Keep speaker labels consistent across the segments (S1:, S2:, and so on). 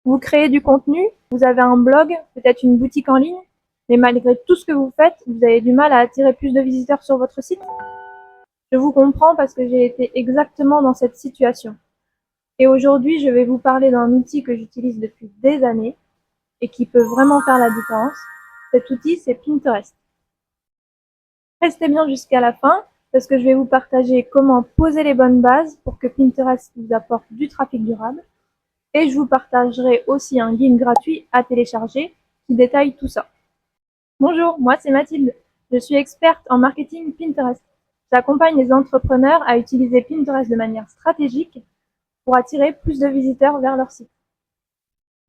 S1: Vous créez du contenu, vous avez un blog, peut-être une boutique en ligne, mais malgré tout ce que vous faites, vous avez du mal à attirer plus de visiteurs sur votre site. Je vous comprends parce que j'ai été exactement dans cette situation. Et aujourd'hui, je vais vous parler d'un outil que j'utilise depuis des années et qui peut vraiment faire la différence. Cet outil, c'est Pinterest. Restez bien jusqu'à la fin parce que je vais vous partager comment poser les bonnes bases pour que Pinterest vous apporte du trafic durable. Et je vous partagerai aussi un guide gratuit à télécharger qui détaille tout ça. Bonjour, moi c'est Mathilde. Je suis experte en marketing Pinterest. J'accompagne les entrepreneurs à utiliser Pinterest de manière stratégique pour attirer plus de visiteurs vers leur site.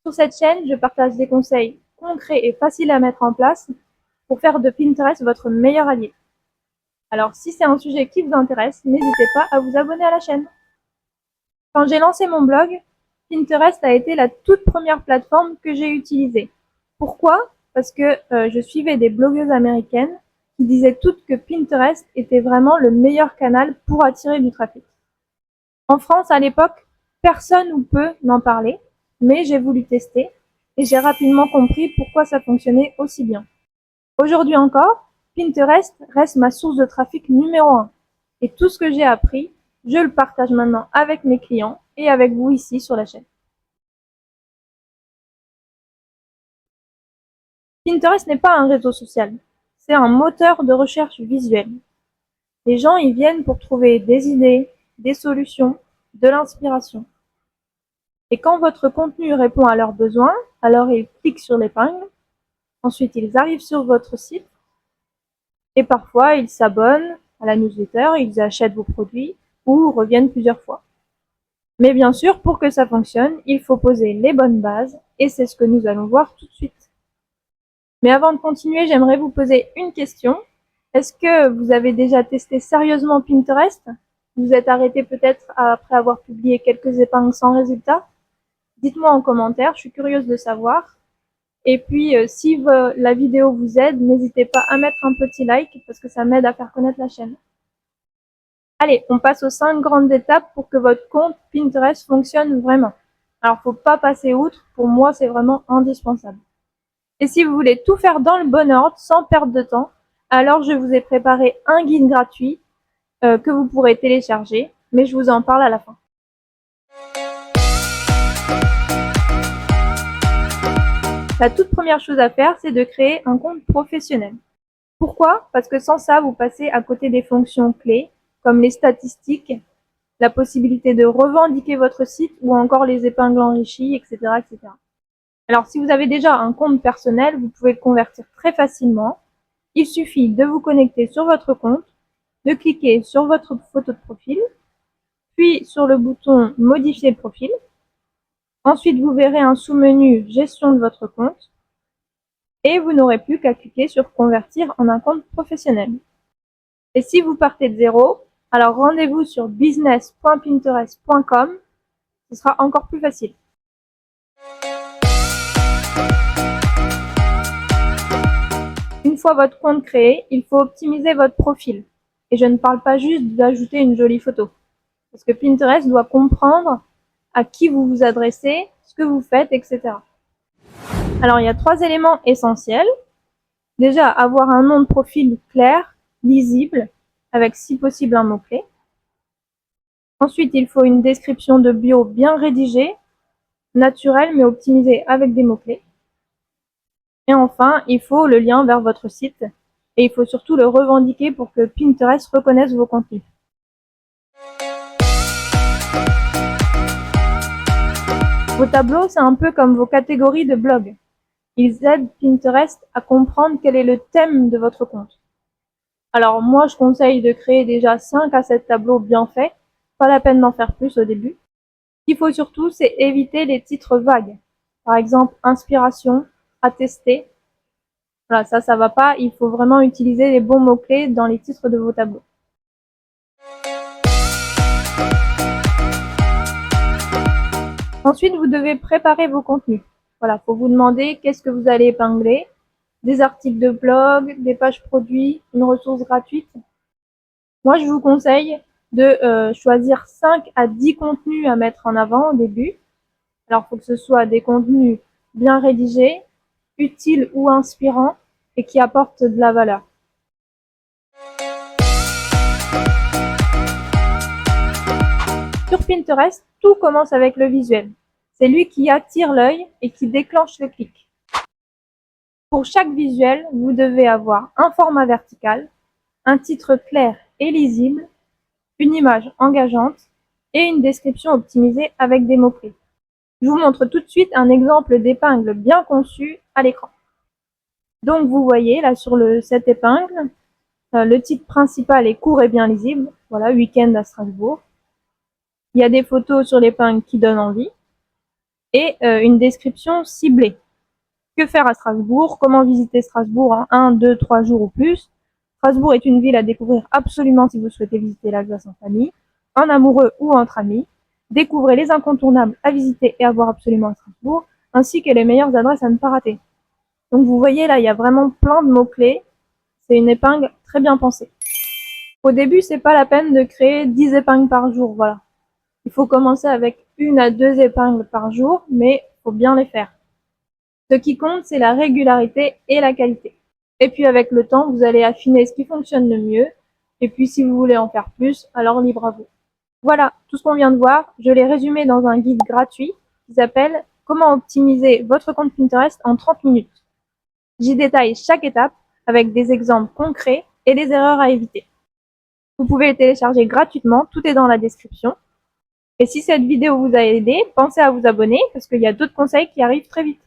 S1: Sur cette chaîne, je partage des conseils concrets et faciles à mettre en place pour faire de Pinterest votre meilleur allié. Alors si c'est un sujet qui vous intéresse, n'hésitez pas à vous abonner à la chaîne. Quand j'ai lancé mon blog, Pinterest a été la toute première plateforme que j'ai utilisée. Pourquoi? Parce que je suivais des blogueuses américaines qui disaient toutes que Pinterest était vraiment le meilleur canal pour attirer du trafic. En France, à l'époque, personne ou peu n'en parlait, mais j'ai voulu tester et j'ai rapidement compris pourquoi ça fonctionnait aussi bien. Aujourd'hui encore, Pinterest reste ma source de trafic numéro 1. Et tout ce que j'ai appris, je le partage maintenant avec mes clients et avec vous ici sur la chaîne. Pinterest n'est pas un réseau social, c'est un moteur de recherche visuelle. Les gens y viennent pour trouver des idées, des solutions, de l'inspiration. Et quand votre contenu répond à leurs besoins, alors ils cliquent sur l'épingle, ensuite ils arrivent sur votre site et parfois ils s'abonnent à la newsletter, ils achètent vos produits ou reviennent plusieurs fois. Mais bien sûr, pour que ça fonctionne, il faut poser les bonnes bases et c'est ce que nous allons voir tout de suite. Mais avant de continuer, j'aimerais vous poser une question. Est-ce que vous avez déjà testé sérieusement Pinterest? Vous êtes arrêté peut-être après avoir publié quelques épingles sans résultat? Dites-moi en commentaire, je suis curieuse de savoir. Et puis, si la vidéo vous aide, n'hésitez pas à mettre un petit like parce que ça m'aide à faire connaître la chaîne. Allez, on passe aux 5 grandes étapes pour que votre compte Pinterest fonctionne vraiment. Alors, faut pas passer outre, pour moi, c'est vraiment indispensable. Et si vous voulez tout faire dans le bon ordre, sans perdre de temps, alors je vous ai préparé un guide gratuit que vous pourrez télécharger, mais je vous en parle à la fin. La toute première chose à faire, c'est de créer un compte professionnel. Pourquoi? Parce que sans ça, vous passez à côté des fonctions clés, comme les statistiques, la possibilité de revendiquer votre site ou encore les épingles enrichies, etc., etc. Alors, si vous avez déjà un compte personnel, vous pouvez le convertir très facilement. Il suffit de vous connecter sur votre compte, de cliquer sur votre photo de profil, puis sur le bouton Modifier le profil. Ensuite, vous verrez un sous-menu Gestion de votre compte et vous n'aurez plus qu'à cliquer sur Convertir en un compte professionnel. Et si vous partez de zéro, alors rendez-vous sur business.pinterest.com, ce sera encore plus facile. Une fois votre compte créé, il faut optimiser votre profil. Et je ne parle pas juste d'ajouter une jolie photo. Parce que Pinterest doit comprendre à qui vous vous adressez, ce que vous faites, etc. Alors, il y a 3 éléments essentiels. Déjà, avoir un nom de profil clair, lisible, avec si possible un mot-clé. Ensuite, il faut une description de bio bien rédigée, naturelle mais optimisée avec des mots-clés. Et enfin, il faut le lien vers votre site et il faut surtout le revendiquer pour que Pinterest reconnaisse vos contenus. Vos tableaux, c'est un peu comme vos catégories de blog. Ils aident Pinterest à comprendre quel est le thème de votre compte. Alors moi, je conseille de créer déjà 5 à 7 tableaux bien faits. Pas la peine d'en faire plus au début. Ce qu'il faut surtout, c'est éviter les titres vagues. Par exemple, inspiration, à tester. Voilà, ça va pas. Il faut vraiment utiliser les bons mots-clés dans les titres de vos tableaux. Ensuite, vous devez préparer vos contenus. Voilà, faut vous demander qu'est-ce que vous allez épingler. Des articles de blog, des pages produits, une ressource gratuite. Moi, je vous conseille de choisir 5 à 10 contenus à mettre en avant au début. Alors, il faut que ce soit des contenus bien rédigés, utiles ou inspirants et qui apportent de la valeur. Sur Pinterest, tout commence avec le visuel. C'est lui qui attire l'œil et qui déclenche le clic. Pour chaque visuel, vous devez avoir un format vertical, un titre clair et lisible, une image engageante et une description optimisée avec des mots-clés. Je vous montre tout de suite un exemple d'épingle bien conçu à l'écran. Donc vous voyez là sur cette épingle, le titre principal est court et bien lisible, voilà, week-end à Strasbourg. Il y a des photos sur l'épingle qui donnent envie et une description ciblée. Que faire à Strasbourg? Comment visiter Strasbourg en 1, 2, 3 jours ou plus? Strasbourg est une ville à découvrir absolument si vous souhaitez visiter l'Alsace en famille, en amoureux ou entre amis. Découvrez les incontournables à visiter et à voir absolument à Strasbourg, ainsi que les meilleures adresses à ne pas rater. Donc vous voyez là, il y a vraiment plein de mots-clés. C'est une épingle très bien pensée. Au début, c'est pas la peine de créer 10 épingles par jour, voilà. Il faut commencer avec 1 à 2 épingles par jour, mais il faut bien les faire. Ce qui compte, c'est la régularité et la qualité. Et puis avec le temps, vous allez affiner ce qui fonctionne le mieux. Et puis si vous voulez en faire plus, alors libre à vous. Voilà, tout ce qu'on vient de voir, je l'ai résumé dans un guide gratuit qui s'appelle « Comment optimiser votre compte Pinterest en 30 minutes ». J'y détaille chaque étape avec des exemples concrets et des erreurs à éviter. Vous pouvez le télécharger gratuitement, tout est dans la description. Et si cette vidéo vous a aidé, pensez à vous abonner parce qu'il y a d'autres conseils qui arrivent très vite.